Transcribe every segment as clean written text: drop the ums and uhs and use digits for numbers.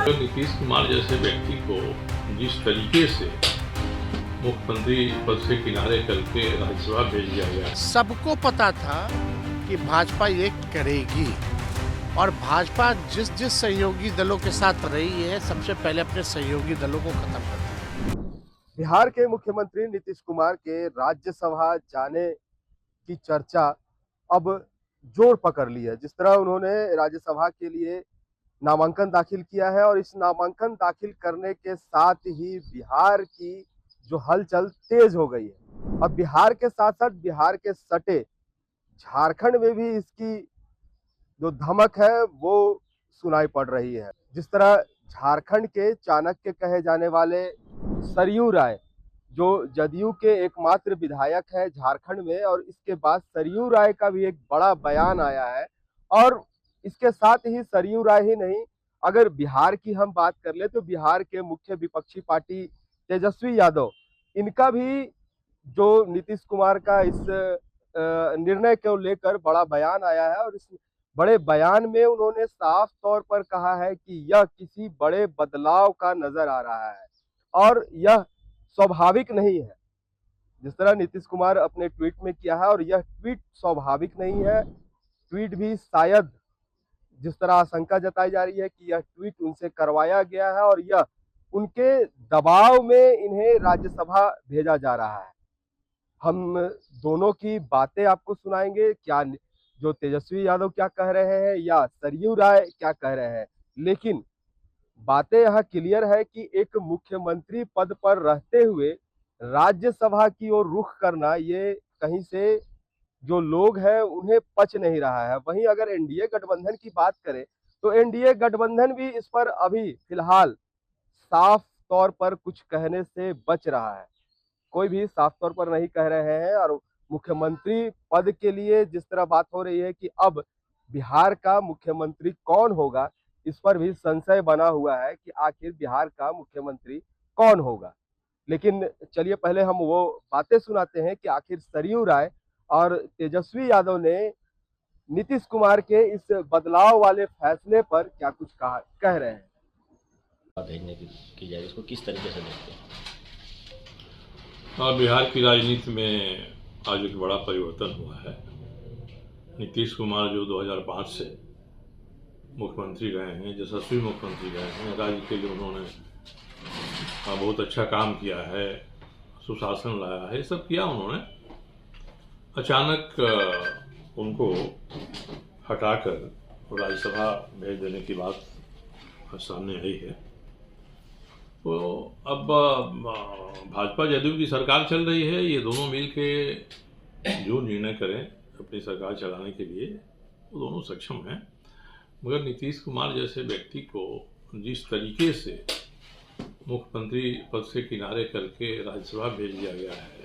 तो नीतीश कुमार जैसे व्यक्ति को जिस तरीके से मुख्यमंत्री पद से किनारे करके राज्यसभा भेज दिया गया, सबको पता था कि भाजपा ये करेगी और भाजपा जिस जिस सहयोगी दलों के साथ रही है सबसे पहले अपने सहयोगी दलों को खत्म कर दिया। बिहार के मुख्यमंत्री नीतीश कुमार के राज्यसभा जाने की चर्चा अब जोर पकड़ ली है। जिस तरह उन्होंने राज्यसभा के लिए नामांकन दाखिल किया है और इस नामांकन दाखिल करने के साथ ही बिहार की जो हलचल तेज हो गई है। अब बिहार के साथ साथ बिहार के सटे झारखंड में भी इसकी जो धमक है वो सुनाई पड़ रही है। जिस तरह झारखंड के चाणक्य कहे जाने वाले सरयू राय जो जदयू के एकमात्र विधायक है झारखंड में, और इसके बाद सरयू राय का भी एक बड़ा बयान आया है। और इसके साथ ही सरयू राय ही नहीं, अगर बिहार की हम बात कर ले तो बिहार के मुख्य विपक्षी पार्टी तेजस्वी यादव, इनका भी जो नीतीश कुमार का इस निर्णय को लेकर बड़ा बयान आया है। और इस बड़े बयान में उन्होंने साफ तौर पर कहा है कि यह किसी बड़े बदलाव का नजर आ रहा है और यह स्वाभाविक नहीं है। जिस तरह नीतीश कुमार अपने ट्वीट में किया है, और यह ट्वीट स्वाभाविक नहीं है, ट्वीट भी शायद जिस तरह आशंका जताई जा रही है कि यह ट्वीट उनसे करवाया गया है और यह उनके दबाव में इन्हें राज्यसभा भेजा जा रहा है। हम दोनों की बातें आपको सुनाएंगे, क्या जो तेजस्वी यादव क्या कह रहे हैं या सरयू राय क्या कह रहे हैं। लेकिन बातें यहाँ क्लियर है कि एक मुख्यमंत्री पद पर रहते हुए राज्यसभा की ओर रुख करना, ये कहीं से जो लोग हैं उन्हें पच नहीं रहा है। वहीं अगर एनडीए गठबंधन की बात करें तो एनडीए गठबंधन भी इस पर अभी फिलहाल साफ तौर पर कुछ कहने से बच रहा है। कोई भी साफ तौर पर नहीं कह रहे हैं। और मुख्यमंत्री पद के लिए जिस तरह बात हो रही है कि अब बिहार का मुख्यमंत्री कौन होगा, इस पर भी संशय बना हुआ है कि आखिर बिहार का मुख्यमंत्री कौन होगा। लेकिन चलिए पहले हम वो बातें सुनाते हैं कि आखिर सरयू राय और तेजस्वी यादव ने नीतीश कुमार के इस बदलाव वाले फैसले पर क्या कुछ कह रहे हैं। भेजने की जाए, इसको किस तरीके से देखते हैं? बिहार की राजनीति में आज एक बड़ा परिवर्तन हुआ है। नीतीश कुमार जो 2005 से मुख्यमंत्री रहे हैं, यशस्वी मुख्यमंत्री रहे हैं, राज्य के लिए उन्होंने बहुत अच्छा काम किया है, सुशासन लाया है, सब किया उन्होंने। अचानक उनको हटाकर राज्यसभा भेज देने की बात सामने आई है। तो अब भाजपा जदयू की सरकार चल रही है, ये दोनों मिल के जो निर्णय करें अपनी सरकार चलाने के लिए वो दोनों सक्षम हैं। मगर नीतीश कुमार जैसे व्यक्ति को जिस तरीके से मुख्यमंत्री पद से किनारे करके राज्यसभा भेज दिया गया है,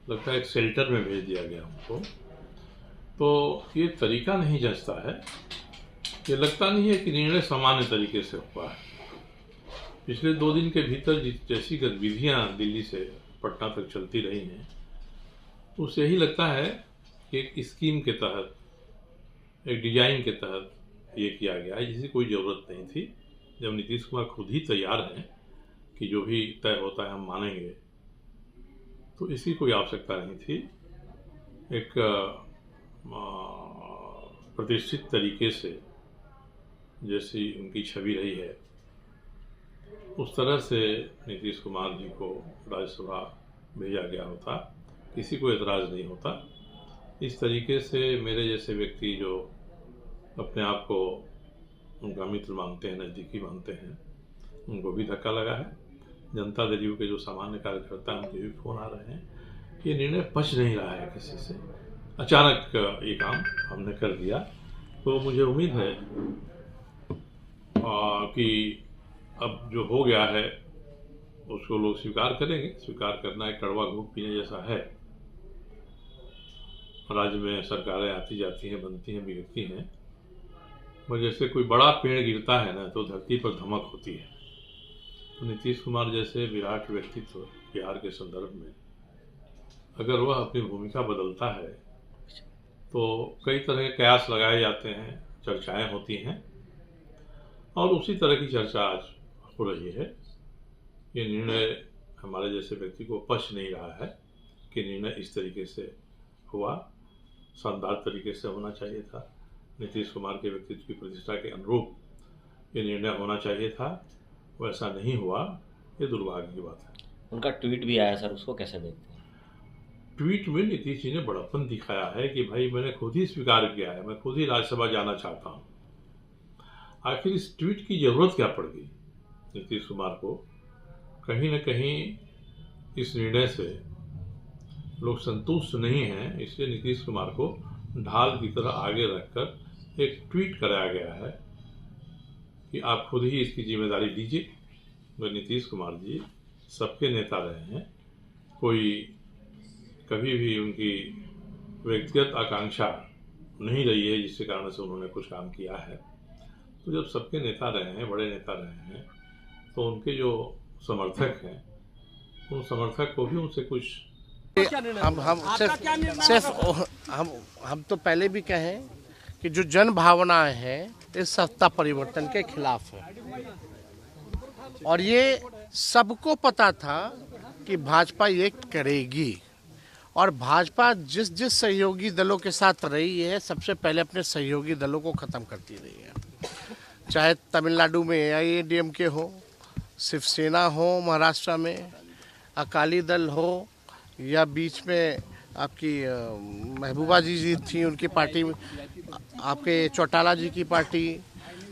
लगता है एक शेल्टर में भेज दिया गया उनको, तो ये तरीका नहीं जचता है। ये लगता नहीं है कि निर्णय सामान्य तरीके से हुआ है। पिछले 2 दिन के भीतर जैसी गतिविधियां दिल्ली से पटना तक चलती रही हैं, उससे ही लगता है कि एक स्कीम के तहत, एक डिजाइन के तहत ये किया गया है, जिसकी कोई ज़रूरत नहीं थी। जब नीतीश कुमार खुद ही तैयार हैं कि जो भी तय होता है हम मानेंगे, तो इसकी कोई आवश्यकता नहीं थी। एक प्रतिष्ठित तरीके से जैसी उनकी छवि रही है, उस तरह से नीतीश कुमार जी को राज्यसभा भेजा गया होता, किसी को एतराज़ नहीं होता। इस तरीके से मेरे जैसे व्यक्ति जो अपने आप को उनका मित्र मानते हैं, नज़दीकी मानते हैं, उनको भी धक्का लगा है। जनता दल के जो सामान्य कार्यकर्ता हैं उनके भी फ़ोन आ रहे हैं। ये निर्णय पच नहीं रहा है किसी से। अचानक ये काम हमने कर दिया, तो मुझे उम्मीद है कि अब जो हो गया है उसको लोग स्वीकार करेंगे। स्वीकार करना एक कड़वा घूंट पीने जैसा है। राज्य में सरकारें आती जाती हैं, बनती हैं, बिगड़ती हैं, मगर जैसे कोई बड़ा पेड़ गिरता है ना, तो धरती पर धमक होती है। तो नीतीश कुमार जैसे विराट व्यक्तित्व बिहार के संदर्भ में अगर वह अपनी भूमिका बदलता है तो कई तरह के कयास लगाए जाते हैं, चर्चाएं होती हैं। और उसी तरह की चर्चा आज हो रही है। ये निर्णय हमारे जैसे व्यक्ति को पच नहीं रहा है कि निर्णय इस तरीके से हुआ। शानदार तरीके से होना चाहिए था। नीतीश कुमार के व्यक्तित्व की प्रतिष्ठा के अनुरूप ये निर्णय होना चाहिए था, वैसा नहीं हुआ। ये दुर्भाग्य की बात है। उनका ट्वीट भी आया सर, उसको कैसे देखते हैं? ट्वीट में नीतीश जी ने बड़प्पन दिखाया है कि भाई मैंने खुद ही स्वीकार किया है, मैं खुद ही राज्यसभा जाना चाहता हूँ। आखिर इस ट्वीट की जरूरत क्या पड़ गई नीतीश कुमार को? कहीं न कहीं इस निर्णय से लोग संतुष्ट नहीं हैं, इसलिए नीतीश कुमार को ढाल की तरह आगे रखकर एक ट्वीट कराया गया है कि आप खुद ही इसकी जिम्मेदारी लीजिए। वह नीतीश कुमार जी सबके नेता रहे हैं, कोई कभी भी उनकी व्यक्तिगत आकांक्षा नहीं रही है जिसके कारण से उन्होंने कुछ काम किया है। तो जब सबके नेता रहे हैं, बड़े नेता रहे हैं, तो उनके जो समर्थक हैं, उन समर्थक को भी उनसे कुछ हम सिर्फ हम तो पहले भी कहें कि जो जन भावनाएं हैं इस सत्ता परिवर्तन के खिलाफ है, और ये सबको पता था कि भाजपा ये करेगी। और भाजपा जिस जिस सहयोगी दलों के साथ रही है, सबसे पहले अपने सहयोगी दलों को खत्म करती रही है। चाहे तमिलनाडु में AIADMK हो, शिवसेना हो, महाराष्ट्र में अकाली दल हो, या बीच में आपकी महबूबा जी थी, उनकी पार्टी, आपके चौटाला जी की पार्टी।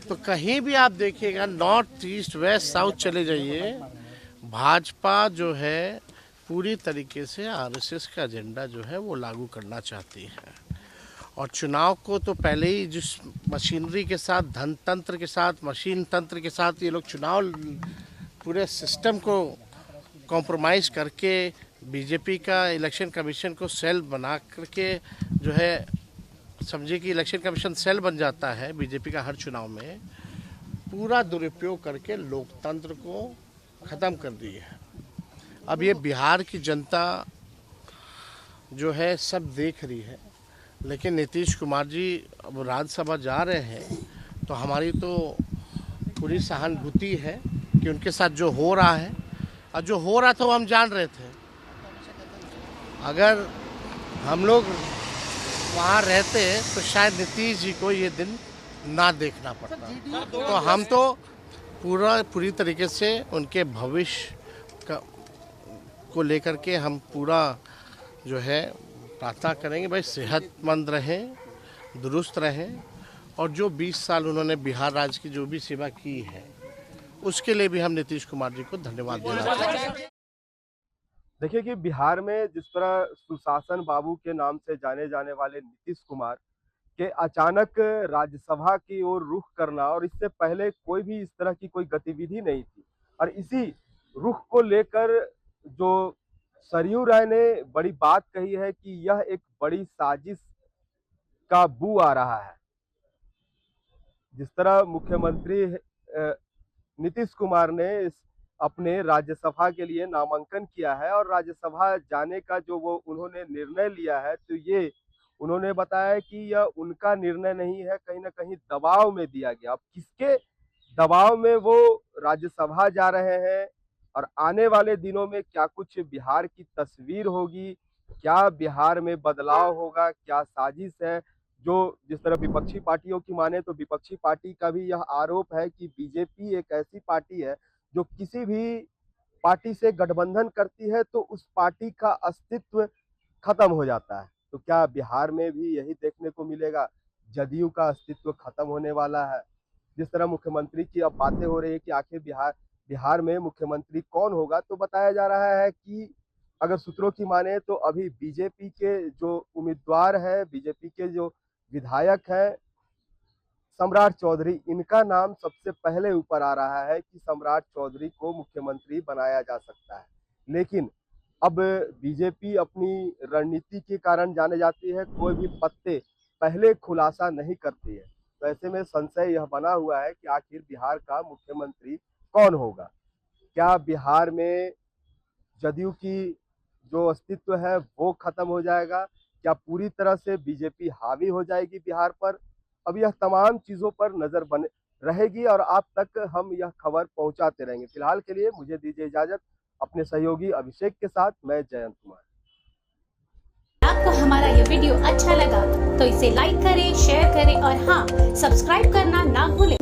तो कहीं भी आप देखिएगा, नॉर्थ ईस्ट वेस्ट साउथ चले जाइए, भाजपा जो है पूरी तरीके से RSS का एजेंडा जो है वो लागू करना चाहती है। और चुनाव को तो पहले ही जिस मशीनरी के साथ, धन तंत्र के साथ, मशीन तंत्र के साथ ये लोग चुनाव पूरे सिस्टम को कॉम्प्रोमाइज़ करके बीजेपी का इलेक्शन कमीशन को सेल बना करके जो है, समझिए कि इलेक्शन कमीशन सेल बन जाता है बीजेपी का हर चुनाव में, पूरा दुरुपयोग करके लोकतंत्र को ख़त्म कर दी है। अब ये बिहार की जनता जो है सब देख रही है, लेकिन नीतीश कुमार जी अब राज्यसभा जा रहे हैं, तो हमारी तो पूरी सहानुभूति है कि उनके साथ जो हो रहा है, और जो हो रहा था वो हम जान रहे थे। अगर हम लोग वहाँ रहते तो शायद नीतीश जी को ये दिन ना देखना पड़ता। तो हम तो पूरी तरीके से उनके भविष्य का को लेकर के हम पूरा जो है प्रार्थना करेंगे, भाई सेहतमंद रहें, दुरुस्त रहें, और जो 20 साल उन्होंने बिहार राज्य की जो भी सेवा की है उसके लिए भी हम नीतीश कुमार जी को धन्यवाद देना चाहते हैं। देखिए कि बिहार में जिस तरह सुशासन बाबू के नाम से जाने जाने वाले नीतीश कुमार के अचानक राज्यसभा की ओर रुख करना, और इससे पहले कोई भी इस तरह की कोई गतिविधि नहीं थी, और इसी रुख को लेकर जो सरयू राय ने बड़ी बात कही है कि यह एक बड़ी साजिश का बू आ रहा है। जिस तरह मुख्यमंत्री नीतीश कुमार ने अपने राज्यसभा के लिए नामांकन किया है और राज्यसभा जाने का जो वो उन्होंने निर्णय लिया है, तो ये उन्होंने बताया कि यह उनका निर्णय नहीं है, कहीं ना कहीं दबाव में दिया गया। अब किसके दबाव में वो राज्यसभा जा रहे हैं, और आने वाले दिनों में क्या कुछ बिहार की तस्वीर होगी, क्या बिहार में बदलाव होगा, क्या साजिश है? जो जिस तरह विपक्षी पार्टियों की माने तो विपक्षी पार्टी का भी यह आरोप है कि बीजेपी एक ऐसी पार्टी है जो किसी भी पार्टी से गठबंधन करती है तो उस पार्टी का अस्तित्व खत्म हो जाता है। तो क्या बिहार में भी यही देखने को मिलेगा, जदयू का अस्तित्व खत्म होने वाला है? जिस तरह मुख्यमंत्री की अब बातें हो रही है कि आखिर बिहार में मुख्यमंत्री कौन होगा, तो बताया जा रहा है कि अगर सूत्रों की माने तो अभी बीजेपी के जो उम्मीदवार है, बीजेपी के जो विधायक है सम्राट चौधरी, इनका नाम सबसे पहले ऊपर आ रहा है कि सम्राट चौधरी को मुख्यमंत्री बनाया जा सकता है। लेकिन अब बीजेपी अपनी रणनीति के कारण जाने जाती है, कोई भी पत्ते पहले खुलासा नहीं करती है। तो ऐसे में संशय यह बना हुआ है कि आखिर बिहार का मुख्यमंत्री कौन होगा। क्या बिहार में जदयू की जो अस्तित्व है वो खत्म हो जाएगा? क्या पूरी तरह से बीजेपी हावी हो जाएगी बिहार पर? अब यह तमाम चीजों पर रहेगी और आप तक हम यह खबर पहुंचाते रहेंगे। फिलहाल के लिए मुझे दीजिए इजाजत। अपने सहयोगी अभिषेक के साथ मैं जयंत कुमार। आपको हमारा ये वीडियो अच्छा लगा तो इसे लाइक करें, शेयर करें और हाँ, सब्सक्राइब करना ना भूलें।